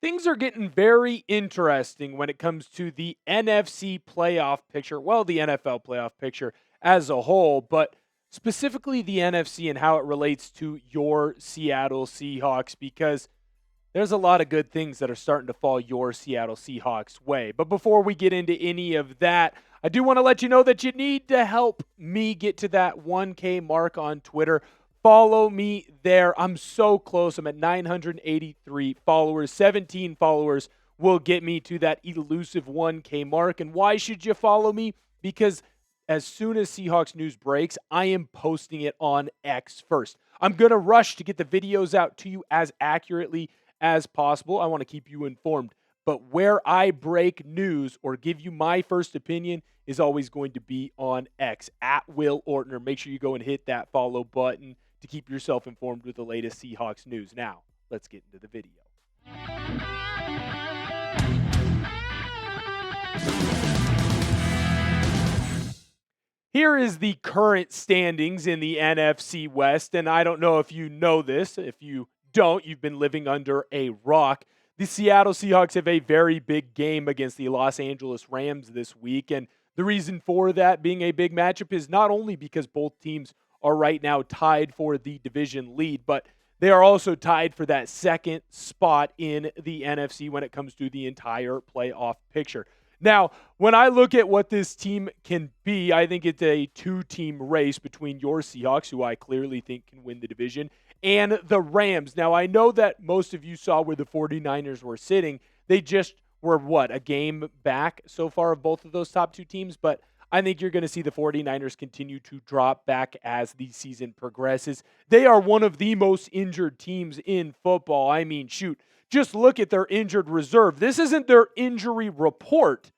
Things are getting very interesting when it comes to the NFC playoff picture. Well, the NFL playoff picture as a whole, but specifically the NFC and how it relates to your Seattle Seahawks, because there's a lot of good things that are starting to fall your Seattle Seahawks way. But before we get into any of that, I do want to let you know that you need to help me get to that 1K mark on Twitter. Follow me there. I'm so close. I'm at 983 followers. 17 followers will get me to that elusive 1K mark. And why should you follow me? Because as soon as Seahawks news breaks, I am posting it on X first. I'm going to rush to get the videos out to you as accurately as possible. I want to keep you informed. But where I break news or give you my first opinion is always going to be on X, at Will Ortner. Make sure you go and hit that follow button to keep yourself informed with the latest Seahawks news. Now, let's get into the video. Here is the current standings in the NFC West, and I don't know if you know this. If you don't, you've been living under a rock. The Seattle Seahawks have a very big game against the Los Angeles Rams this week, and the reason for that being a big matchup is not only because both teams are right now tied for the division lead, but they are also tied for that second spot in the NFC when it comes to the entire playoff picture. Now, when I look at what this team can be, I think it's a two-team race between your Seahawks, who I clearly think can win the division, and the Rams. Now, I know that most of you saw where the 49ers were sitting. They just were, a game back so far of both of those top two teams, but I think you're going to see the 49ers continue to drop back as the season progresses. They are one of the most injured teams in football. I mean, shoot, just look at their injured reserve. This isn't their injury report.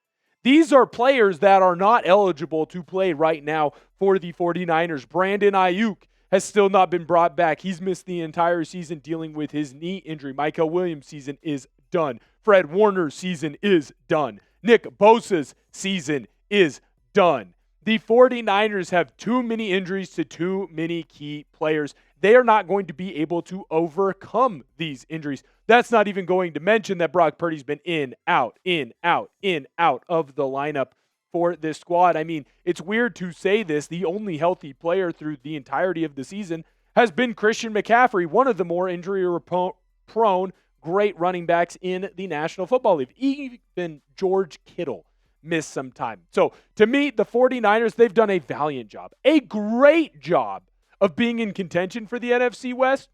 These are players that are not eligible to play right now for the 49ers. Brandon Ayuk has still not been brought back. He's missed the entire season dealing with his knee injury. Micah Williams' season is done. Fred Warner's season is done. Nick Bosa's season is done. The 49ers have too many injuries to too many key players. They are not going to be able to overcome these injuries. That's not even going to mention that Brock Purdy's been in, out of the lineup for this squad. I mean, it's weird to say this. The only healthy player through the entirety of the season has been Christian McCaffrey, one of the more injury-prone great running backs in the National Football League. Even George Kittle missed some time. So, to me, the 49ers, they've done a valiant job, a great job of being in contention for the NFC West.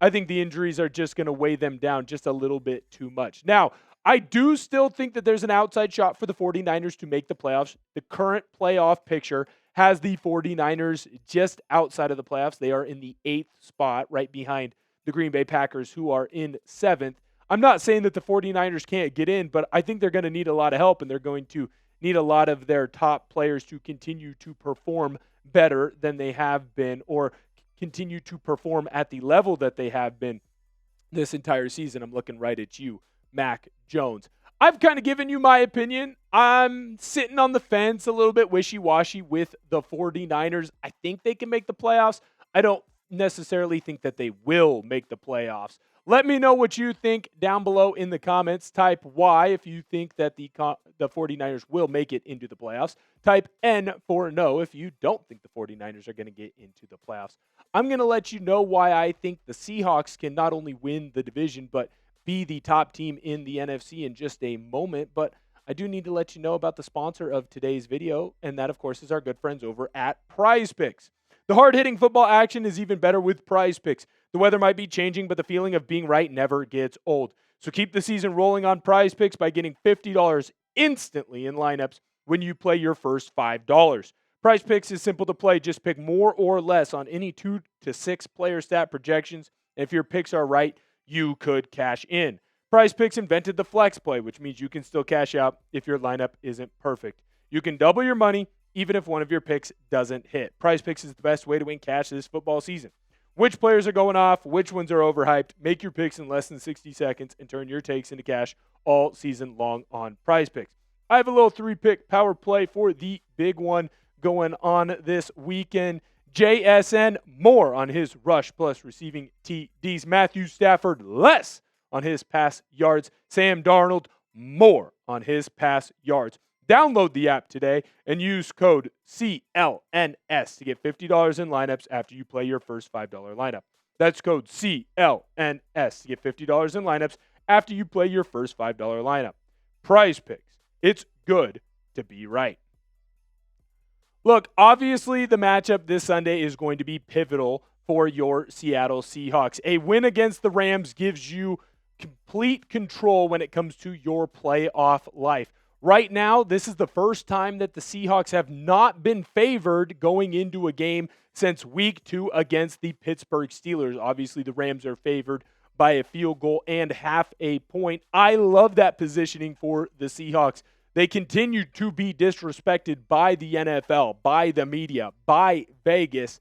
I think the injuries are just going to weigh them down just a little bit too much. Now, I do still think that there's an outside shot for the 49ers to make the playoffs. The current playoff picture has the 49ers just outside of the playoffs. They are in the 8th spot, right behind the Green Bay Packers, who are in 7th. I'm not saying that the 49ers can't get in, but I think they're going to need a lot of help, and they're going to need a lot of their top players to continue to perform better than they have been, or continue to perform at the level that they have been this entire season. I'm looking right at you, Mac Jones. I've kind of given you my opinion. I'm sitting on the fence, a little bit wishy-washy with the 49ers. I think they can make the playoffs. I don't necessarily think that they will make the playoffs. Let me know what you think down below in the comments. Type Y if you think that the 49ers will make it into the playoffs. Type N for no if you don't think the 49ers are going to get into the playoffs. I'm going to let you know why I think the Seahawks can not only win the division, but be the top team in the NFC in just a moment. But I do need to let you know about the sponsor of today's video, and that, of course, is our good friends over at Prize Picks. The hard-hitting football action is even better with Prize Picks. The weather might be changing, but the feeling of being right never gets old. So keep the season rolling on Prize Picks by getting $50 instantly in lineups when you play your first $5. Prize Picks is simple to play. Just pick more or less on any 2 to 6 player stat projections. And if your picks are right, you could cash in. Prize Picks invented the flex play, which means you can still cash out if your lineup isn't perfect. You can double your money even if one of your picks doesn't hit. Prize Picks is the best way to win cash this football season. Which players are going off? Which ones are overhyped? Make your picks in less than 60 seconds and turn your takes into cash all season long on Prize Picks. I have a little 3-pick power play for the big one going on this weekend. JSN, more on his rush plus receiving TDs. Matthew Stafford, less on his pass yards. Sam Darnold, more on his pass yards. Download the app today and use code CLNS to get $50 in lineups after you play your first $5 lineup. That's code CLNS to get $50 in lineups after you play your first $5 lineup. Prize Picks. It's good to be right. Look, obviously the matchup this Sunday is going to be pivotal for your Seattle Seahawks. A win against the Rams gives you complete control when it comes to your playoff life. Right now, this is the first time that the Seahawks have not been favored going into a game since week 2 against the Pittsburgh Steelers. Obviously, the Rams are favored by a field goal and half a point. I love that positioning for the Seahawks. They continue to be disrespected by the NFL, by the media, by Vegas.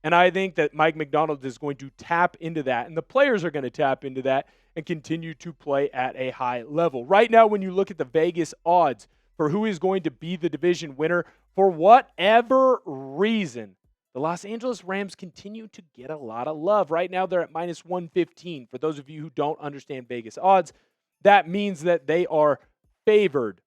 And I think that Mike Macdonald is going to tap into that, and the players are going to tap into that and continue to play at a high level. Right now, when you look at the Vegas odds for who is going to be the division winner, for whatever reason, the Los Angeles Rams continue to get a lot of love. Right now, they're at minus 115. For those of you who don't understand Vegas odds, that means that they are favored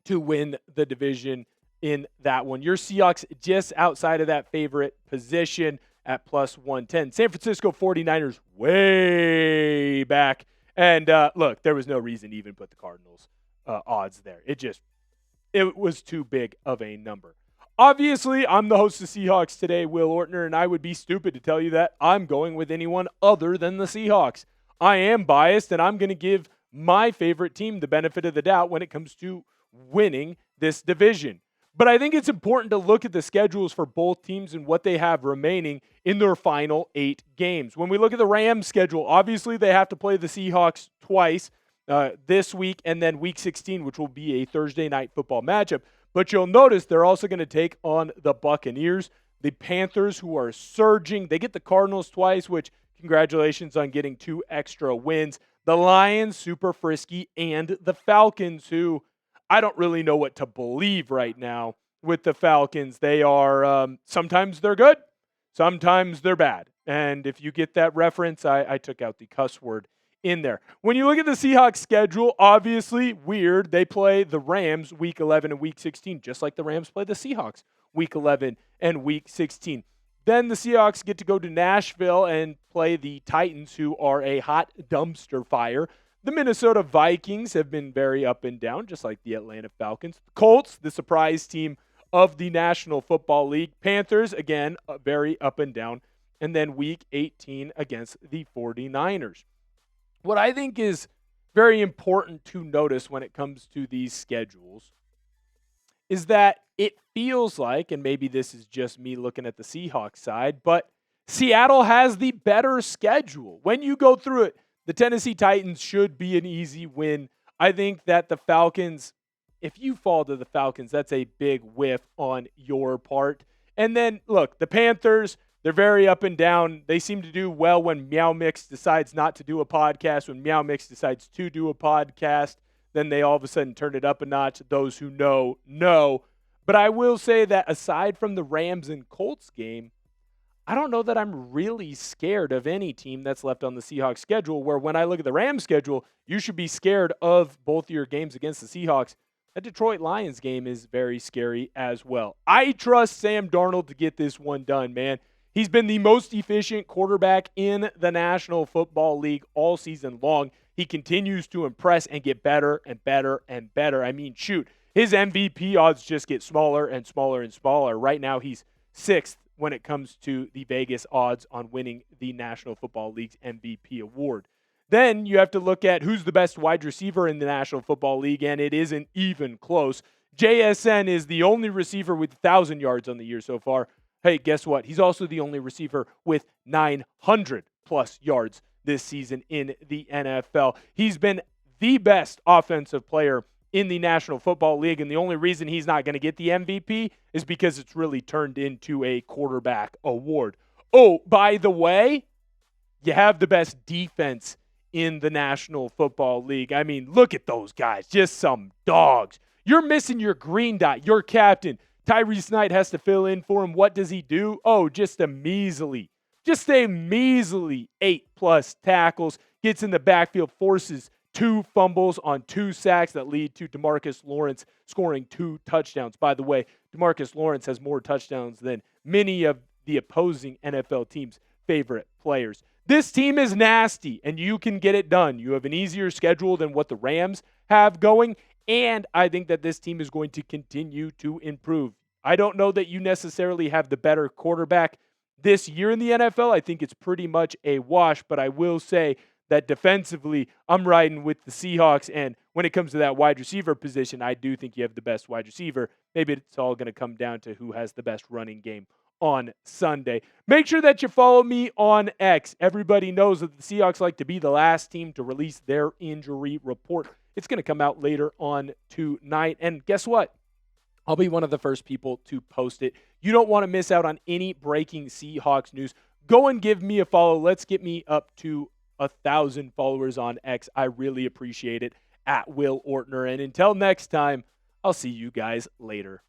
to win the division in that one. Your Seahawks just outside of that favorite position at plus 110. San Francisco 49ers way back. And look, there was no reason to even put the Cardinals odds there. It was too big of a number. Obviously, I'm the host of Seahawks Today, Will Ortner, and I would be stupid to tell you that I'm going with anyone other than the Seahawks. I am biased, and I'm going to give my favorite team the benefit of the doubt when it comes to winning this division. But I think it's important to look at the schedules for both teams and what they have remaining in their final 8 games. When we look at the Rams schedule, obviously they have to play the Seahawks twice this week and then week 16, which will be a Thursday night football matchup. But you'll notice they're also going to take on the Buccaneers, the Panthers, who are surging. They get the Cardinals twice, which congratulations on getting 2 extra wins. The Lions, super frisky, and the Falcons, who I don't really know what to believe right now with the Falcons. They are, sometimes they're good, sometimes they're bad. And if you get that reference, I took out the cuss word in there. When you look at the Seahawks schedule, obviously weird. They play the Rams week 11 and week 16, just like the Rams play the Seahawks week 11 and week 16. Then the Seahawks get to go to Nashville and play the Titans, who are a hot dumpster fire. The Minnesota Vikings have been very up and down, just like the Atlanta Falcons. Colts, the surprise team of the National Football League. Panthers, again, very up and down. And then week 18 against the 49ers. What I think is very important to notice when it comes to these schedules is that it feels like, and maybe this is just me looking at the Seahawks side, but Seattle has the better schedule. When you go through it, the Tennessee Titans should be an easy win. I think that the Falcons, if you fall to the Falcons, that's a big whiff on your part. And then, look, the Panthers, they're very up and down. They seem to do well when Meow Mix decides not to do a podcast. When Meow Mix decides to do a podcast, then they all of a sudden turn it up a notch. Those who know. But I will say that aside from the Rams and Colts game, I don't know that I'm really scared of any team that's left on the Seahawks schedule, where when I look at the Rams schedule, you should be scared of both your games against the Seahawks. That Detroit Lions game is very scary as well. I trust Sam Darnold to get this one done, man. He's been the most efficient quarterback in the National Football League all season long. He continues to impress and get better and better and better. I mean, shoot, his MVP odds just get smaller and smaller and smaller. Right now, he's 6th when it comes to the Vegas odds on winning the National Football League's MVP award. Then you have to look at who's the best wide receiver in the National Football League, and it isn't even close. JSN is the only receiver with 1,000 yards on the year so far. Hey, guess what? He's also the only receiver with 900-plus yards this season in the NFL. He's been the best offensive player in the National Football League, and the only reason he's not going to get the MVP is because it's really turned into a quarterback award. Oh, by the way, you have the best defense in the National Football League. I mean, look at those guys, just some dogs. You're missing your green dot, your captain. Tyrese Knight has to fill in for him. What does he do? Oh, just a measly 8+ tackles. gets in the backfield, forces 2 fumbles on 2 sacks that lead to DeMarcus Lawrence scoring 2 touchdowns. By the way, DeMarcus Lawrence has more touchdowns than many of the opposing NFL team's favorite players. This team is nasty, and you can get it done. You have an easier schedule than what the Rams have going, and I think that this team is going to continue to improve. I don't know that you necessarily have the better quarterback this year in the NFL. I think it's pretty much a wash, but I will say that defensively, I'm riding with the Seahawks, and when it comes to that wide receiver position, I do think you have the best wide receiver. Maybe it's all going to come down to who has the best running game on Sunday. Make sure that you follow me on X. Everybody knows that the Seahawks like to be the last team to release their injury report. It's going to come out later on tonight, and guess what? I'll be one of the first people to post it. You don't want to miss out on any breaking Seahawks news. Go and give me a follow. Let's get me up to 1,000 followers on X. I really appreciate it. At Will Ortner. And until next time, I'll see you guys later.